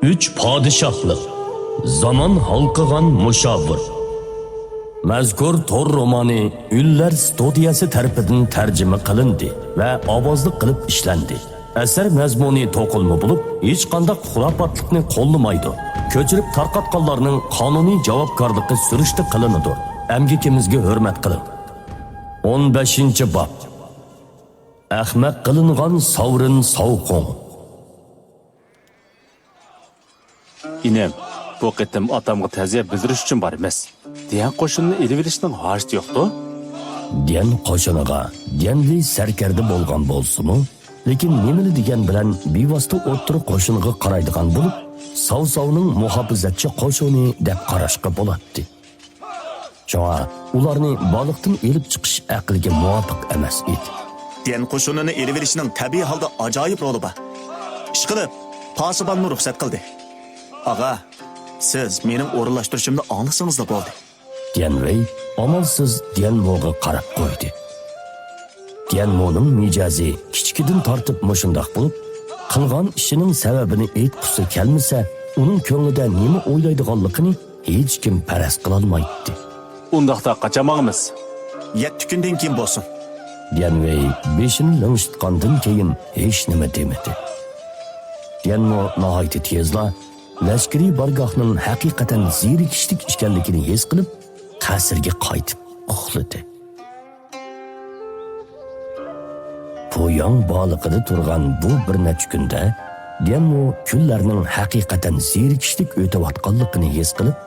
Üç padişahlık, zaman halkıgan muşavir. Mazkur tor romani Üller Studiyasi tarafidan tarjima qilindi va ovozli qilib ishlandi. Asar mazmuni to'qilma bo'lib, hech qanday xurofotlikni qo'llamaydi. Ko'chirib tarqatganlarning qonuniy javobgarligi surishti qilinadi. Amgikimizga hurmat qiling. 15-bob. Ahmaq qilingan Savrin Savqon. İnem, bu qitim atamga ta'ziya bildirish uchun bor emas. Diyan qo'shinni elib olishning hojati yo'qdi. Diyan qo'shiniga Diyanli sarkarda bo'lgan bo'lsa-mu, lekin nimani degan bilan bevosita o'ttir qo'shiniga qaraydigan bo'lib, Savsavning muhofizatchi qo'shini deb qarashga bo'ladi. Shunga ularni baliqdan elib chiqish aqlga muvofiq emas edi. Diyan qo'shinini elib olishning tabiiy holda ajoyib roli bor. Ishqilib, Pasibonni ruxsat qildi. Ağa, siz mening o'rinlashtirishimni anglasangiz da bo'ldi. Diyanvey amalsiz Diyanmo'ga qarab qo'ydi. Diyanmo'ning mijozi kichkidan tortib mushundoq bo'lib, qilgan ishining sababini aytqusi kelmasa, uning ko'nglida nima o'ylaydiganligini hech kim faraz qila olmaydi. Undaqda qachamog'imiz. 7 kundan keyin bo'lsin. Diyanvey beshini lang'ishitgandan keyin hech nima demadi. Diyanmo nihoyat tezla Lashkariy bargohning haqiqatan zerikishlik ekanligini his qilib, qasrga qaytib uxladi. Po'yon baliqida turgan bu bir necha kunda Diyanmo kunlarning haqiqatan zerikishlik o'tayotganligini his qilib,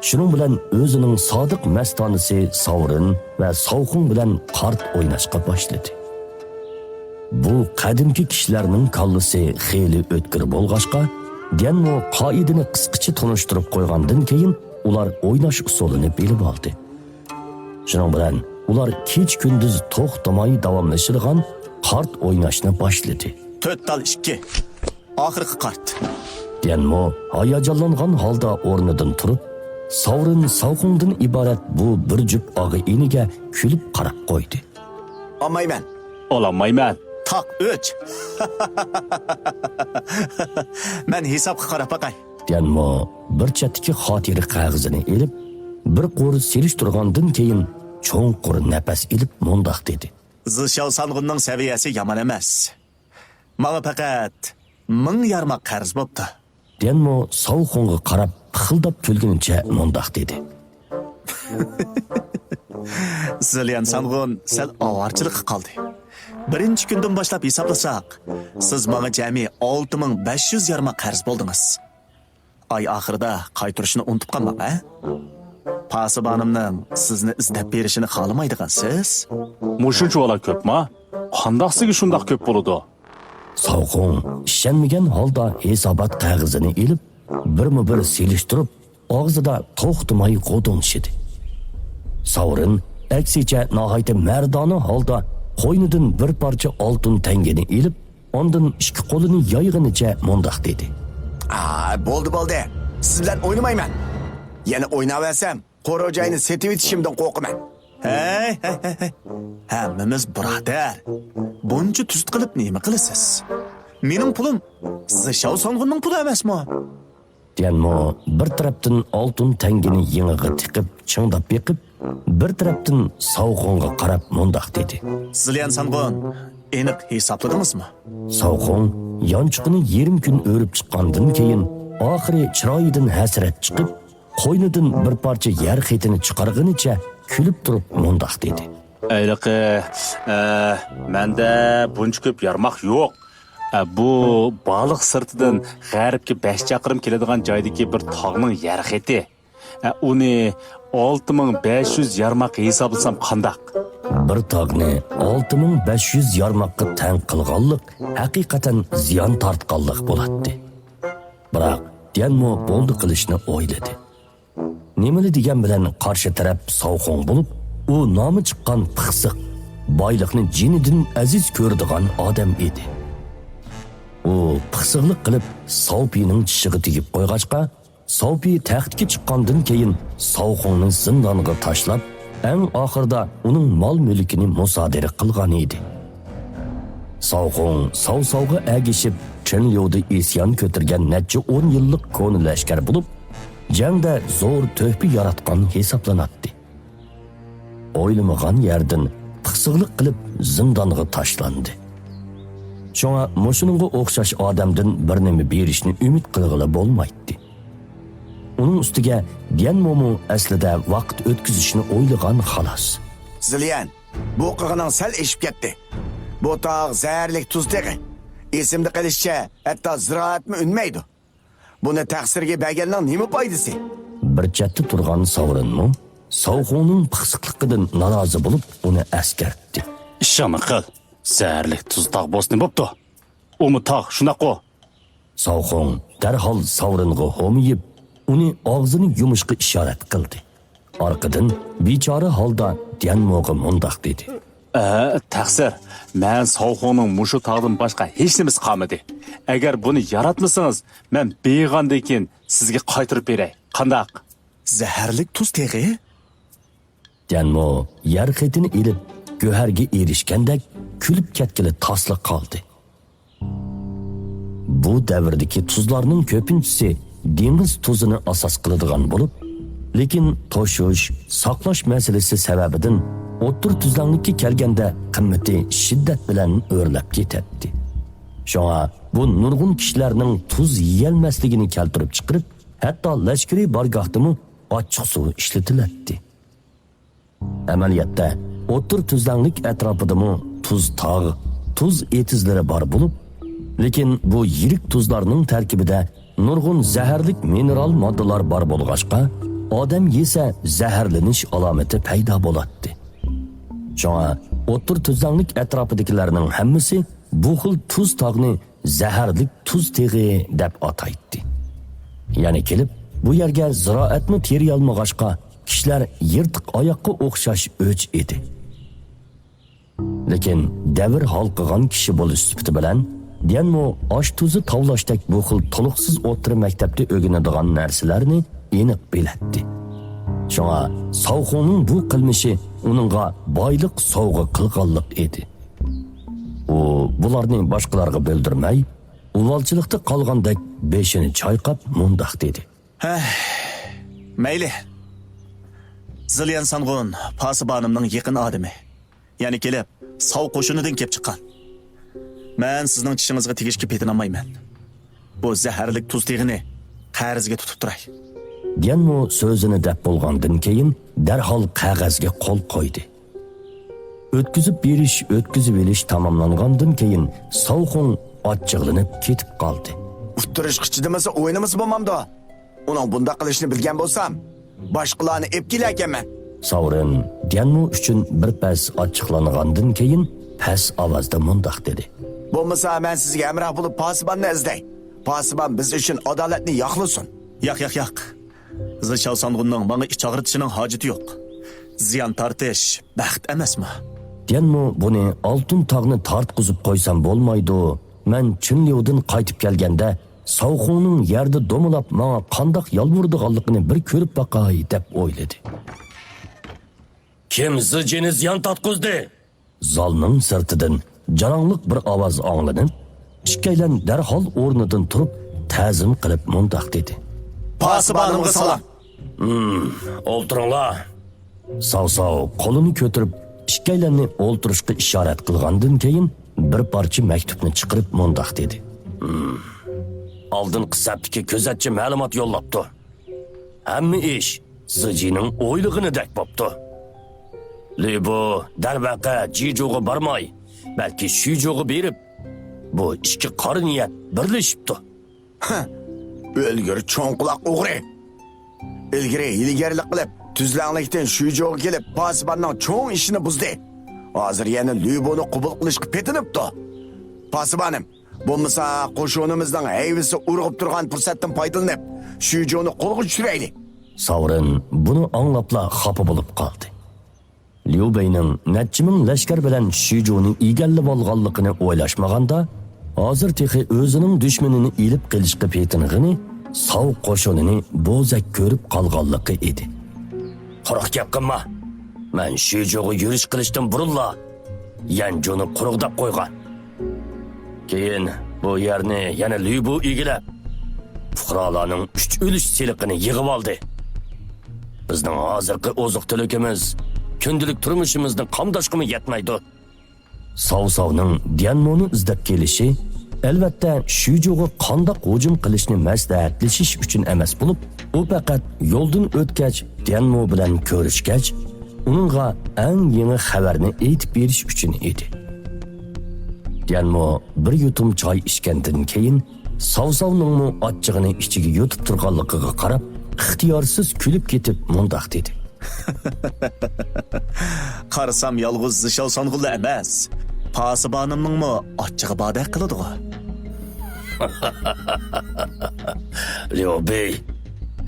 shuning bilan o'zining sodiq mastonisi Savrin va Savqun bilan qart o'ynashga boshladi. Bu qadimki kishilarning kallasi xeyli o'tkir bo'lg'ashqa, Diyanmo qoidani qisqacha tunishtirib qo'ygandan keyin ular o'ynash usulini bilib oldi. Shuning bilan ular kech-kunduz to'xtamay davomlashirgan qart o'ynashni boshladi. 4 tal 2. Oxirgi qart. Diyanmo hayajonlangan holda o'rnidan turib, Savrin Savqundan iborat bu bir jup og'i iniga kulib qarab qo'ydi. Olmayman. Olamayman. Tak 3. Men hesabga qarab baqay. Diyanmo bir chatdagi xotira qog'ozini elib, bir qo'ri selishtirgandan keyin cho'nqur nafas ilib mundoq dedi. Zishao sanğınның saviyasi yomon emas. Menga faqat 1000 yarmaq qarz bo'pti. Diyanmo Savqunga qarab pixildab kulgunicha mundoq dedi. Zilyan sanğın sal avarchilik qildi. Birinchi kundan boshlab hisoblasak, siz menga jami 6500 yarmaq qarz bo'ldingiz. Ay oxirida qaytarishni unutib qolmang, ha? Pasibonimning sizni izlab berishini xohlamaydigan siz? Mushuncha ola ko'pmi? Qandaqsiga shundoq ko'p bo'ladi? Savqun ishonmagan holda hisobot qog'ozini elib, birma-bir selishtirib, og'zida to'xtamay qo'dinshidi. Savrin aksicha nihoyat mardona holda qo'ynidan bir parcha oltin tangani elib, ondan ikki qo'lini yoyg'inicha mundoq dedi. Bo'ldi. Siz bilan o'ynamayman. Yana o'ynavarsam, qo'rojoyni setib etishimdan qo'rqaman. Hey. Hammamiz birodar. Buncha tuzit qilib nima qilasiz? Mening pulim Zishao sanğınның puli emasmi? Diyanmo bir tarafdan oltin tangini yeng'iga tiqib, chingdab beqib, bir tarafdan Savqunga qarab mundoq dedi. Zilyan sanğın, aniq hisobladingizmi? Savqun yonchiqini yarim kun o'rib chiqqandan keyin oxiri chiroyidan hasrat chiqib, qo'ynidan bir parcha yer xetini chiqarganicha kulib turib mundoq dedi. Ayliqi, menda buncha ko'p yarmaq yo'q. Bu baliq sirtidan g'arbga 5 chaqirim keladigan joydagi bir tog'ning yer xeti. Uni 6500 yarmaq hisoblasam qandaq? Bir tog'ni 6500 yarmoqqa tang qilganlik haqiqatan ziyon tortganlik bo'ladi. Biroq Diyanmo bo'ldi qilishni o'yladi. Nimani degan bilan qarshi taraf Savqun bo'lib, u nomi chiqqan piqsiq, boyliqni jinidan aziz ko'radigan odam edi. U piqsiqlik qilib Savpining tishiga tegib qo'yg'achqa, Savpi taxtga chiqqandan keyin Savqunning zindoniga tashlab, eng oxirida uning mol-mulkini musodara qilgan edi. Savqun Savsavga agishib Chenliu'da isyon ko'targan necha 10 yillik ko'ni lashkar bo'lib, jangda zo'r to'hpi yaratgan hisoblanadi. O'ylamagan yerdan piqsiqlik qilib zindonga tashlandi. Şoňa moşununga o'xshash odamdan bir nima berishni umid qilg'ili bo'lmaydi. Uning ustiga Dianmo'mu aslida vaqt o'tkazishni o'ylagan xolos. Zilyan, bu qig'ining sal eshib ketdi. Bu tog' zaharlik tuz teg'i. Esimda qilishcha, hatto ziroatmi unmaydi. Buni taqsirga berganning nima foydasi? Bir chetda turgan Savrinmu Savxo'ning piqsiqligidan norozi bo'lib, uni askartdi. ishini qil. Zaharlik tuz tog' bosni bo'pti. Umi tog' shunaqa. Savxon darhol Savringa homiyib, uni og'zini yumishga ishorat qildi. Orqadan bechora holda Dianmo'ga mundoq dedi. Taqsir, men Savxoning mushu tog'dan boshqa hech nimasi qolmadi. Agar buni yaratmasangiz, men beg'andan keyin sizga qaytarib beray. Qandaq? Zaharlik tuz teg'i? Dianmo yer xetini ilib, go'harga erishgandek kulib ketgili tasli qoldi. Bu davrdagi tuzlarning ko'pinchisi dengiz tuzini asos qiladigan bo'lib, lekin toshish, saqlash masalasi sababidan o'tir tuzlanlikka kelganda qimmati shiddat bilan o'rlab ketadi. Shunga bu nurg'un kishilarning tuz yeyolmasligini keltirib chiqarib, hatto lashkariy bargohdimi ochiq suv ishlatiladi. Amaliyotda o'tir tuzlanlik atrofidami tuz tog', tuz etizlari bor bo'lib, lekin bu yirik tuzlarning tarkibida nurg'un zaharlik mineral moddalar bor bo'lg'achqa, odam yesa zaharlanish alomati paydo bo'ladi. Shunga o'tir tuzlanlik atrofidagilarning hammasi bu xil tuz tog'ni zaharlik tuz teg'i deb ataydi. Ya'ni kelib, bu yerga ziroatni teriy olmag'achqa, kishilar yirtiq oyoqqa o'xshash o'ch edi. Lekin davr halqıgan kishi bo'lish sifati bilan Dianmo osh tuzi tavlashdek bu xil to'liqsiz o'tir maktabda o'rganadigan narsalarni aniq biladi. Shunga Savxoning bu qilmishi uningga boyliq sovg'a qilganlik edi. U bularni boshqalarga bildirmay, uvalchilikda qolgandek beshini chayqab mundoq dedi. Mayli. Zilyan Sangun pasibanımның yaqin odami. Ya'ni kelib, Sav qo'shinidan kelib chiqqan. Men sizning tishingizga tegishga petinolmayman. Bu zaharlik tuz teg'ini qarzga tutib turay. Dianmo so'zini deb bo'lgandan keyin darhol qog'ozga qo'l qo'ydi. O'tkazib berish tamomlangandan keyin Savxon ochchiqlanib ketib qoldi. Uttirish qichidimasa o'ynimiz bo'lmamdi. Uning bunda qilishni bilgan bo'lsam, boshqalarni epkilaganman. Savrin Dianmo uchun bir pas ochiqlangandan keyin pas ovozda mundoq dedi. Bo'lmasa men sizga amroq bo'lib pasibanni izlay. Pasiban biz uchun adolatni yoqlasin. Yo'q. Zilshao Sangunning menga ich og'ritishining hojati yo'q. Ziyon tortish baxt emasmi? Dianmo buni oltin tog'ni tortqizib qo'ysam bo'lmaydi. Men Chinliudan qaytib kelganda Savxoning yerda domilab menga qandoq yolvurdiganligini bir ko'rib boqay deb o'yladi. Kim zijini ziyon tortqizdi? Zalning sirtidan jarangliq bir ovoz anglanib, ikkalan darhol o'rnidan turib ta'zim qilib mundoq dedi. Pasibanimga salom. O'ltiringlar. Sav qo'lini ko'tarib, ikkalanni o'ltirishga ishorat qilgandan keyin bir parcha maktubni chiqarib mundoq dedi. Oldin qisabdagi ko'zatchi ma'lumot yo'llabdi. Hamma ish Zijining o'ylig'ini dak bo'pti. Lebo darvaqa Jijo'ga bormay, balki Shujo'ga berib, bu ikki qora niyat birlashibdi. O'lgir cho'nquloq o'g'ri. Ilgarilik qilib, tuzlanlikdan Shujo'ga kelib, pasibanning cho'ng ishini buzdi. Hozir yana Leboni qabul qilishga petinibdi. Pasibanim, bo'lmasa qo'shonimizning hayvisi urg'ib turgan fursatdan foydalanib, Shujo'ni qo'lga tushiraylik. Savrin buni anglabla xafa bo'lib qoldi. Liu Beyning nechimin lashkar bilan Shujo'ni egallab olganligini o'ylashmaganda, hozir texi o'zining dushmanini ilib qilishga petinig'ini Sav qo'shinini bo'zak ko'rib qolganligi edi. Quruq gap qilma. Men Shujo'ga yurish qilishdan burunla Yanjoni quruqdab qo'ygan. Keyin bu yerni yana Lübu egilab, fuqarolarning 3 o'lish seliqini yig'ib oldi. Bizning hozirgi oziq-tulikimiz kundilik turmushimizni qamdashqimi yetmaydi. Savsavning Dianmoni izlab kelishi albatta Shujuga qandoq hujum qilishni maslahatlashish uchun emas bo'lib, u faqat yo'ldan o'tgach Dianmo bilan ko'rishgach, uningga eng yangi xabarni aytib berish uchun edi. Dianmo bir yutum choy ichgandan keyin Savsavning ochchig'ini ichiga yutib turganligiga qarab, ixtiyorsiz kulib ketib mundaq dedi. Qarasam yolg'iz Zishal Song'ulda emas, Pasibanimningmi ochchig'i bodaq qiladi-ku. Liobey,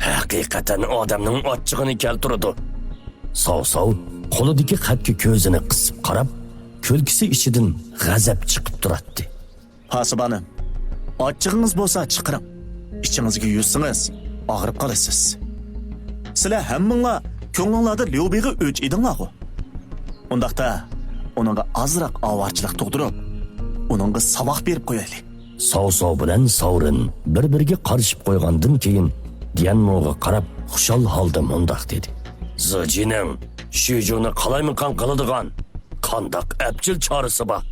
haqiqatan odamning ochchig'ini keltiradi. Savsav qo'lidagi xatga ko'zini qisib qarab, ko'lkisi ichidan g'azab chiqib turadi. Pasibanim, ochchig'ingiz bo'lsa chiqiring. İchingizga yuzsingiz, og'rib qolasiz. Sizlar hammanglar ko'nglinglarda Liobeyga o'ch edinglar-ku. Undaqda uningga azroq avorchilik tug'dirib, uningga saboq berib qo'yaylik. Savsav bilan Savrin bir-biriga qarishib qo'ygandan keyin Dianmoga qarab xushal holda mundaq dedi. Zijinim, Shujuni qalaymikan qiladigan qandoq abjil chorasi bor.